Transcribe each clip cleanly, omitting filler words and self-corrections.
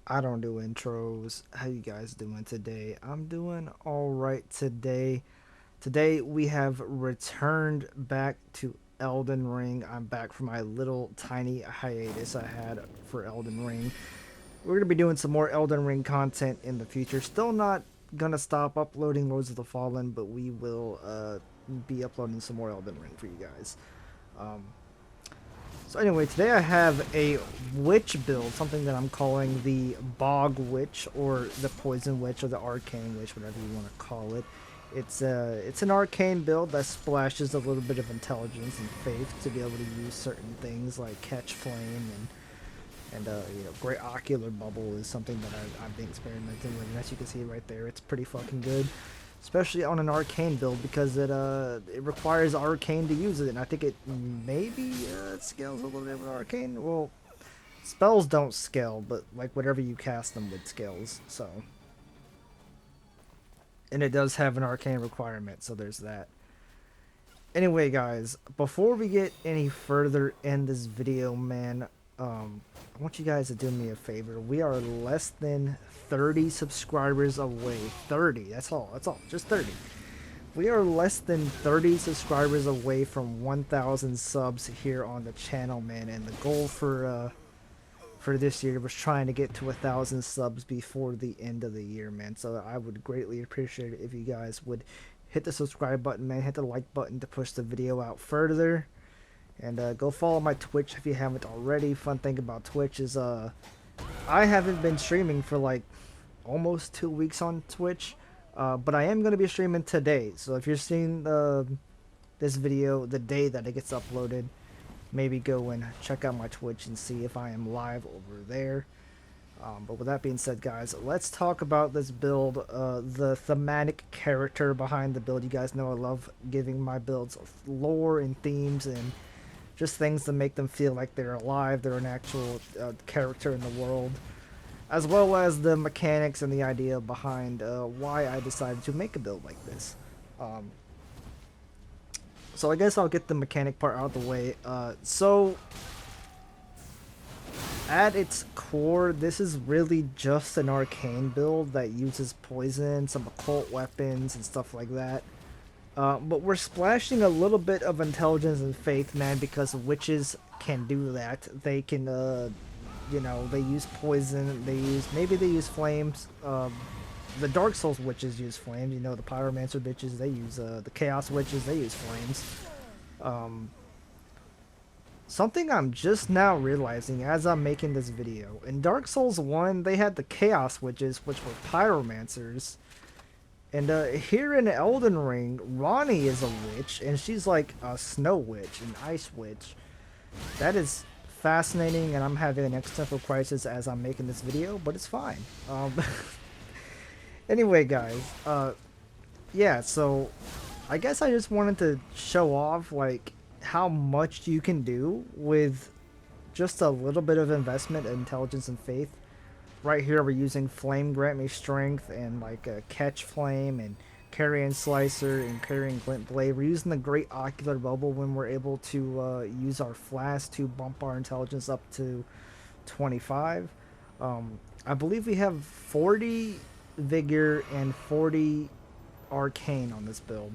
I don't do intros. How you guys doing today? I'm doing all right today. Today we have returned back to Elden Ring. I'm back from my little tiny hiatus I had for Elden Ring. We're gonna be doing some more Elden Ring content in the future. Still not gonna stop uploading Lords of the Fallen, but we will be uploading some more Elden Ring for you guys. Um, so anyway, today I have a witch build, something that I'm calling the Bog Witch or the Poison Witch or the Arcane Witch, whatever you want to call it. It's an arcane build that splashes a little bit of intelligence and faith to be able to use certain things like catch flame and great ocular bubble is something that I've been experimenting with. And as you can see right there, it's pretty fucking good, especially on an arcane build because it requires arcane to use it, and I think it maybe scales a little bit with arcane. Well, spells don't scale, but like whatever you cast them with scales. So, and it does have an arcane requirement, so there's that. Anyway, guys, before we get any further in this video, man, I want you guys to do me a favor. We are less than 30 subscribers away. 30, that's all, just 30. We are less than 30 subscribers away from 1,000 subs here on the channel, man, and the goal for this year was trying to get to 1,000 subs before the end of the year, man. So I would greatly appreciate it if you guys would hit the subscribe button, man, hit the like button to push the video out further, and go follow my Twitch if you haven't already. Fun thing about Twitch is I haven't been streaming for like almost 2 weeks on Twitch, but I am going to be streaming today. So if you're seeing this video the day that it gets uploaded, maybe go and check out my Twitch and see if I am live over there. But with that being said, guys, let's talk about this build, the thematic character behind the build. You guys know I love giving my builds lore and themes and just things to make them feel like they're alive, they're an actual character in the world, as well as the mechanics and the idea behind why I decided to make a build like this. So I guess I'll get the mechanic part out of the way. So at its core, this is really just an arcane build that uses poison, some occult weapons, and stuff like that. But we're splashing a little bit of intelligence and faith, man, because witches can do that. They can, they use poison, maybe they use flames. The Dark Souls witches use flames, the Pyromancer bitches, they use, the Chaos witches, they use flames. Something I'm just now realizing as I'm making this video, in Dark Souls 1, they had the Chaos witches, which were Pyromancers. And here in Elden Ring, Ronnie is a witch, and she's like a snow witch, an ice witch. That is fascinating, and I'm having an existential crisis as I'm making this video, but it's fine. Anyway, guys, yeah, so I guess I just wanted to show off, like, how much you can do with just a little bit of investment, intelligence, and faith. Right here we're using Flame Grant Me Strength and like a Catch Flame and Carrion Slicer and Carrion Glint Blade. We're using the Great Ocular Bubble when we're able to use our Flask to bump our intelligence up to 25. I believe we have 40 Vigor and 40 Arcane on this build.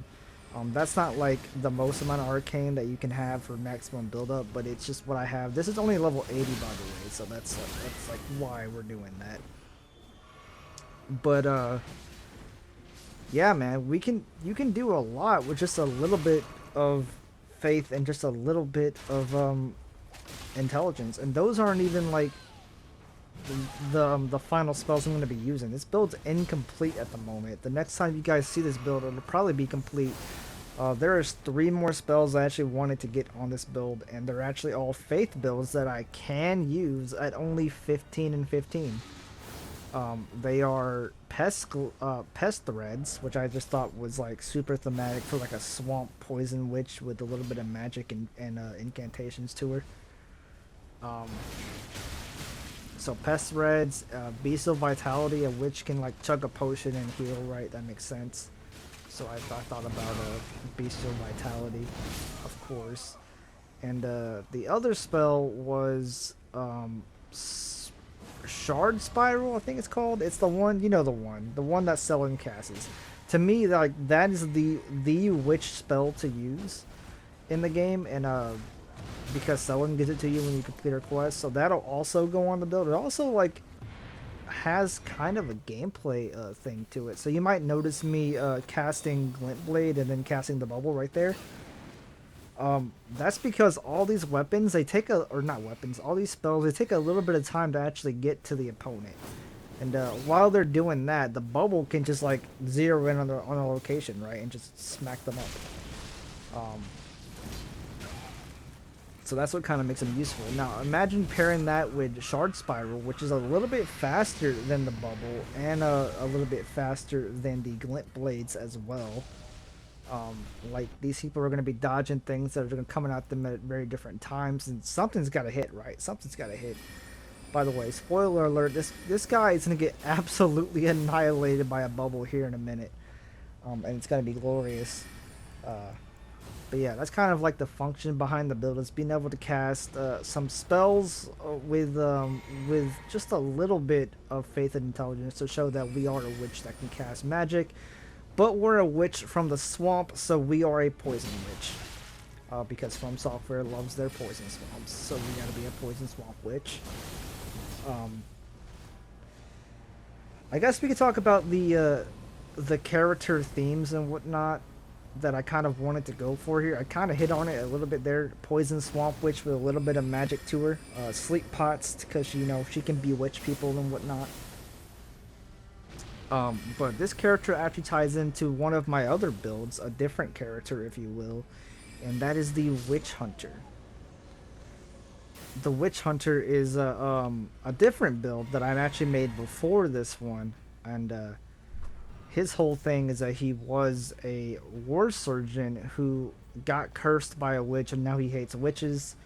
That's not like the most amount of arcane that you can have for maximum buildup, but it's just what I have. This is only level 80, by the way, so that's like why we're doing that. But yeah, man, you can do a lot with just a little bit of faith and just a little bit of intelligence, and those aren't even like the final spells I'm going to be using. This build's incomplete at the moment. The next time you guys see this build, it'll probably be complete. There's 3 more spells I actually wanted to get on this build, and they're actually all faith builds that I can use at only 15 and 15. They are pest threads, which I just thought was like super thematic for like a swamp poison witch with a little bit of magic and incantations to her. So pest threads, bestial vitality, a witch can like chug a potion and heal, right? That makes sense. So I thought about bestial vitality, of course. And the other spell was Shard Spiral, I think it's called. It's the one, you know, the one that Selene casts. To me, like that is the witch spell to use in the game, and because Selene gives it to you when you complete her quest, so that'll also go on the build. It also like has kind of a gameplay thing to it. So you might notice me casting Glint Blade and then casting the bubble right there. That's because all these weapons, they take a, or not weapons, all these spells, they take a little bit of time to actually get to the opponent. And while they're doing that, the bubble can just like zero in on a location, right, and just smack them up. So that's what kind of makes them useful. Now imagine pairing that with Shard Spiral, which is a little bit faster than the bubble and a little bit faster than the Glint Blades as well. Like these people are going to be dodging things that are going to coming at them at very different times, and something's got to hit, right? Something's got to hit. By the way, spoiler alert: this guy is going to get absolutely annihilated by a bubble here in a minute, and it's going to be glorious. But yeah, that's kind of like the function behind the build, is being able to cast some spells with just a little bit of faith and intelligence to show that we are a witch that can cast magic. But we're a witch from the swamp, so we are a poison witch. Because From Software loves their poison swamps, so we gotta be a poison swamp witch. I guess we could talk about the character themes and whatnot that I kind of wanted to go for here. I kind of hit on it a little bit there. Poison swamp witch with a little bit of magic to her. Sleep pots, because you know she can bewitch people and whatnot. But this character actually ties into one of my other builds, a different character, if you will, and that is the Witch Hunter. The Witch Hunter is a different build that I've actually made before this one, and his whole thing is that he was a war surgeon who got cursed by a witch, and now he hates witches.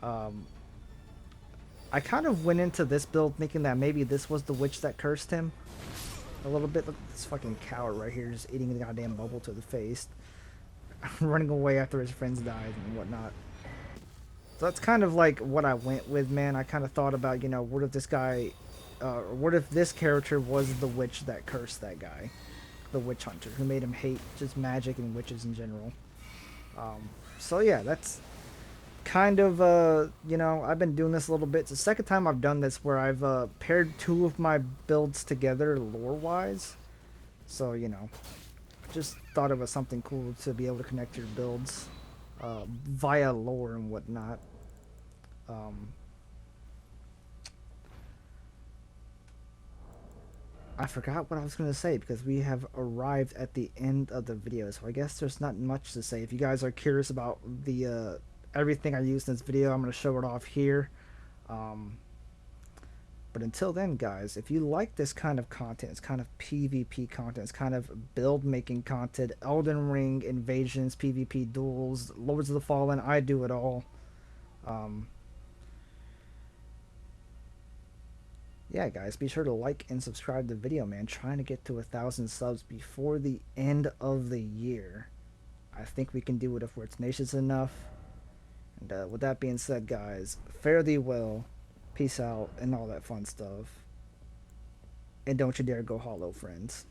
I kind of went into this build thinking that maybe this was the witch that cursed him. A little bit. Look at this fucking coward right here, just eating the goddamn bubble to the face, running away after his friends died and whatnot. So that's kind of like what I went with, man. I kind of thought about, you know, what if this guy, what if this character was the witch that cursed that guy, the Witch Hunter, who made him hate just magic and witches in general. So yeah, that's kind of, you know, I've been doing this a little bit. It's the second time I've done this where I've paired two of my builds together lore-wise. So, you know, just thought it was something cool to be able to connect your builds via lore and whatnot. I forgot what I was going to say because we have arrived at the end of the video, so I guess there's not much to say. If you guys are curious about the everything I used in this video, I'm going to show it off here. But until then, guys, if you like this kind of content, it's kind of PvP content, it's kind of build making content, Elden Ring, invasions, PvP duels, Lords of the Fallen, I do it all. Yeah, guys, be sure to like and subscribe to the video, man. Trying to get to 1,000 subs before the end of the year. I think we can do it if we're tenacious enough. And with that being said, guys, fare thee well, peace out, and all that fun stuff. And don't you dare go hollow, friends.